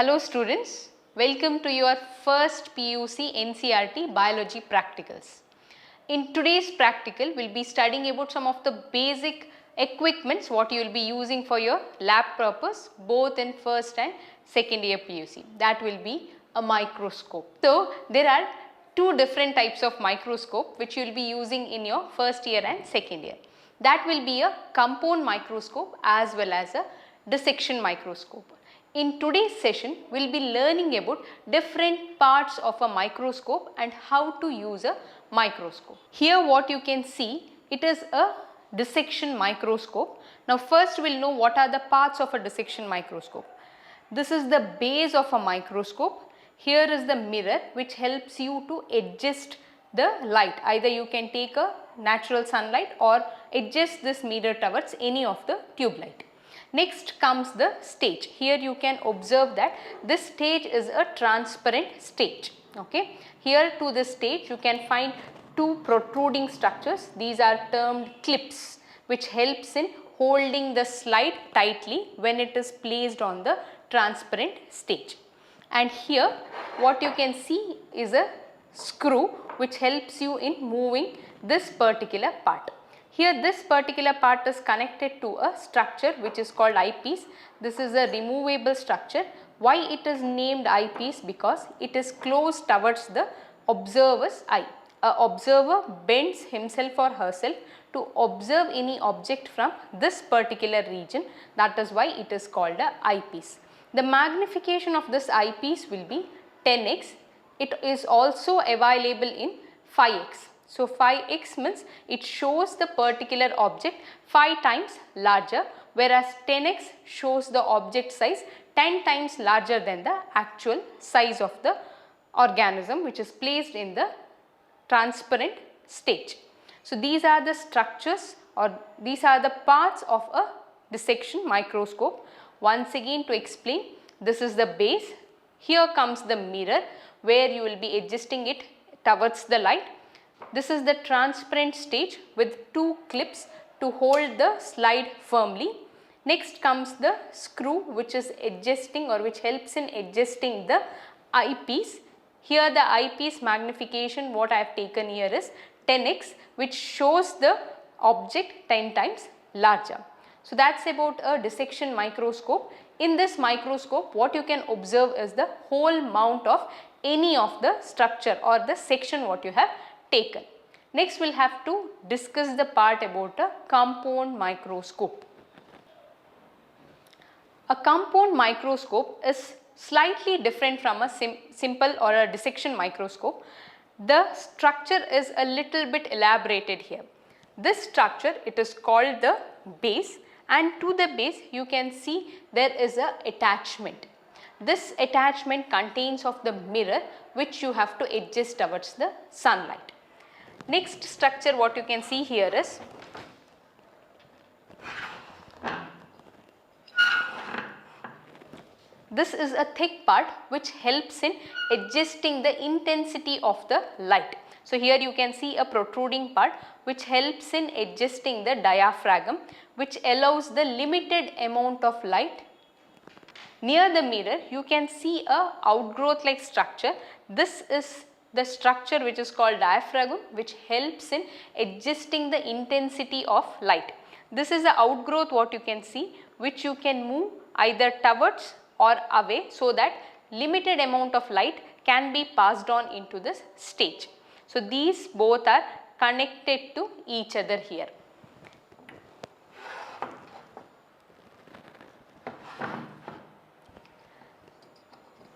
Hello students, welcome to your first PUC NCERT Biology Practicals. In today's practical, we will be studying about some of the basic equipments what you will be using for your lab purpose both in first and second year PUC. That will be a microscope. So, there are two different types of microscope which you will be using in your first year and second year. That will be a compound microscope as well as a dissection microscope. In today's session, we will be learning about different parts of a microscope and how to use a microscope. Here what you can see, it is a dissection microscope. Now first we will know what are the parts of a dissection microscope. This is the base of a microscope. Here is the mirror which helps you to adjust the light. Either you can take a natural sunlight or adjust this mirror towards any of the tube light. Next comes the stage. Here you can observe that this stage is a transparent stage. Okay. Here to this stage you can find two protruding structures. These are termed clips which helps in holding the slide tightly when it is placed on the transparent stage. And here what you can see is a screw which helps you in moving this particular part. Here this particular part is connected to a structure which is called eyepiece. This is a removable structure. Why it is named eyepiece? Because it is closed towards the observer's eye. An observer bends himself or herself to observe any object from this particular region. That is why it is called a eyepiece. The magnification of this eyepiece will be 10x. It is also available in 5x. So 5x means it shows the particular object 5 times larger, whereas 10x shows the object size 10 times larger than the actual size of the organism which is placed in the transparent stage. So these are the structures or these are the parts of a dissection microscope. Once again to explain, this is the base. Here comes the mirror where you will be adjusting it towards the light. This is the transparent stage with two clips to hold the slide firmly. Next comes the screw which is adjusting or which helps in adjusting the eyepiece. Here the eyepiece magnification what I have taken here is 10x which shows the object 10 times larger. So that's about a dissection microscope. In this microscope what you can observe is the whole mount of any of the structure or the section what you have taken. Next we will have to discuss the part about a compound microscope. A compound microscope is slightly different from a simple or a dissection microscope. The structure is a little bit elaborated here. This structure, it is called the base, and to the base you can see there is a attachment. This attachment contains of the mirror which you have to adjust towards the sunlight. Next structure what you can see here is this is a thick part which helps in adjusting the intensity of the light. So here you can see a protruding part which helps in adjusting the diaphragm which allows the limited amount of light. Near the mirror you can see a outgrowth like structure. This is the structure which is called diaphragm which helps in adjusting the intensity of light. This is the outgrowth what you can see which you can move either towards or away so that limited amount of light can be passed on into this stage. So these both are connected to each other here.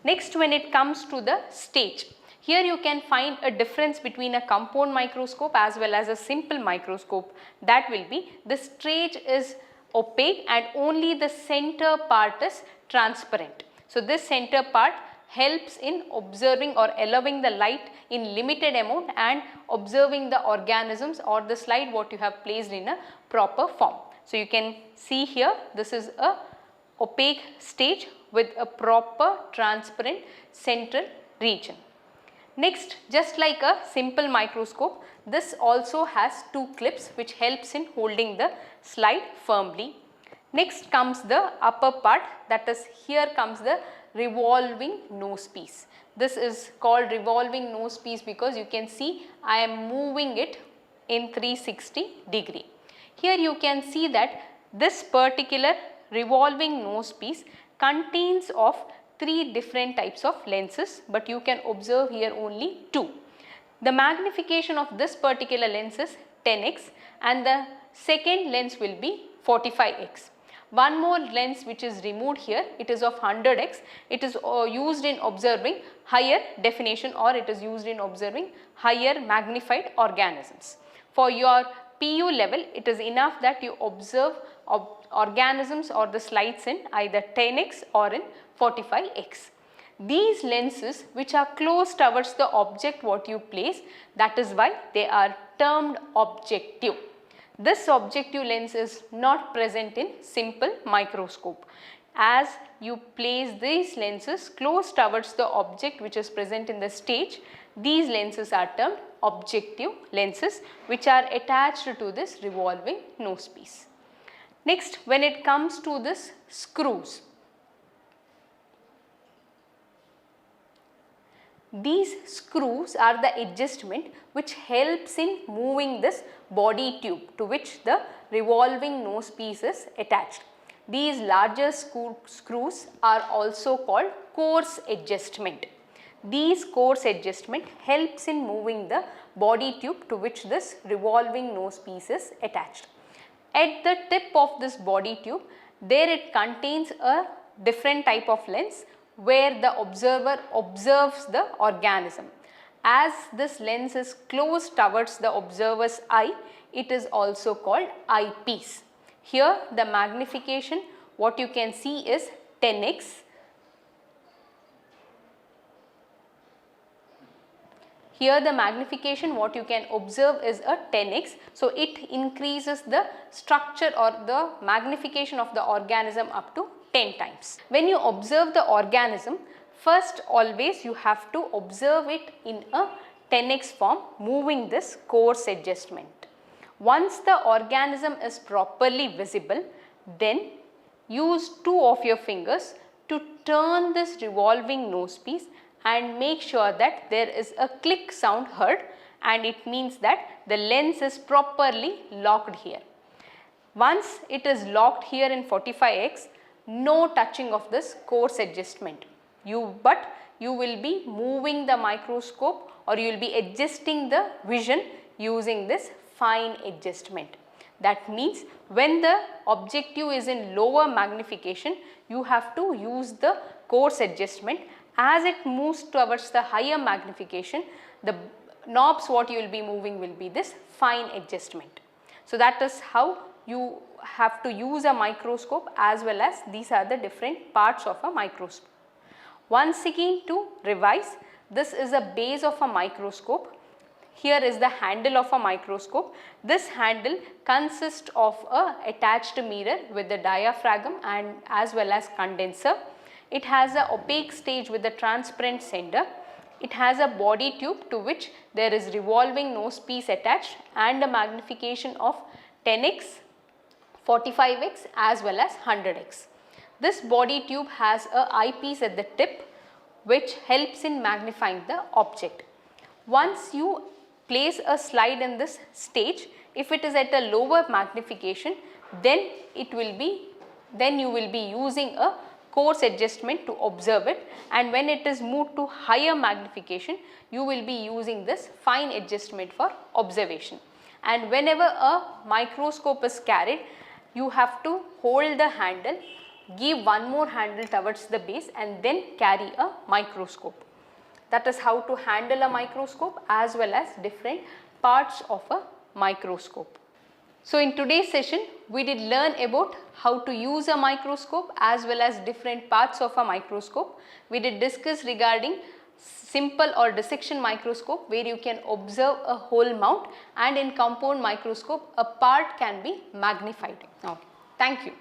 Next when it comes to the stage, here you can find a difference between a compound microscope as well as a simple microscope. That will be the stage is opaque and only the center part is transparent. So this center part helps in observing or allowing the light in limited amount and observing the organisms or the slide what you have placed in a proper form. So you can see here this is a opaque stage with a proper transparent central region. Next, just like a simple microscope, this also has two clips which helps in holding the slide firmly. Next comes the upper part, that is here comes the revolving nose piece. This is called revolving nose piece because you can see I am moving it in 360 degree. Here you can see that this particular revolving nose piece contains of 3 different types of lenses, but you can observe here only 2. The magnification of this particular lens is 10x and the second lens will be 45x. One more lens which is removed here, it is of 100x. It is used in observing higher definition, or it is used in observing higher magnified organisms. For your PU level, it is enough that you observe organisms or the slides in either 10x or in 45x. These lenses which are close towards the object what you place, that is why they are termed objective. This objective lens is not present in simple microscope. As you place these lenses close towards the object which is present in the stage, these lenses are termed objective lenses which are attached to this revolving nose piece. Next, when it comes to this screws, these screws are the adjustment which helps in moving this body tube to which the revolving nose piece is attached. These larger screws are also called coarse adjustment. These coarse adjustment helps in moving the body tube to which this revolving nose piece is attached. At the tip of this body tube, there it contains a different type of lens where the observer observes the organism. As this lens is close towards the observer's eye, it is also called eyepiece. Here the magnification what you can see is 10x. Here the magnification what you can observe is a 10x. So it increases the structure or the magnification of the organism up to 10 times. When you observe the organism, first always you have to observe it in a 10x form, moving this coarse adjustment. Once the organism is properly visible, then use 2 of your fingers to turn this revolving nose piece and make sure that there is a click sound heard, and it means that the lens is properly locked here. Once it is locked here in 45x, no touching of this coarse adjustment. But you will be moving the microscope or you will be adjusting the vision using this fine adjustment. That means when the objective is in lower magnification, you have to use the coarse adjustment. As it moves towards the higher magnification, the knobs what you will be moving will be this fine adjustment. So that is how you have to use a microscope, as well as these are the different parts of a microscope. Once again, to revise, this is a base of a microscope. Here is the handle of a microscope. This handle consists of a attached mirror with the diaphragm and as well as condenser. It has a opaque stage with the transparent center. It has a body tube to which there is revolving nose piece attached and a magnification of 10x, 45x as well as 100x. This body tube has a eyepiece at the tip which helps in magnifying the object. Once you place a slide in this stage, if it is at a lower magnification, then you will be using a coarse adjustment to observe it, and when it is moved to higher magnification, you will be using this fine adjustment for observation. And whenever a microscope is carried, you have to hold the handle, give one more handle towards the base and then carry a microscope. That is how to handle a microscope as well as different parts of a microscope. So in today's session, we did learn about how to use a microscope as well as different parts of a microscope. We did discuss regarding simple or dissection microscope where you can observe a whole mount, and in compound microscope a part can be magnified. Okay. Thank you.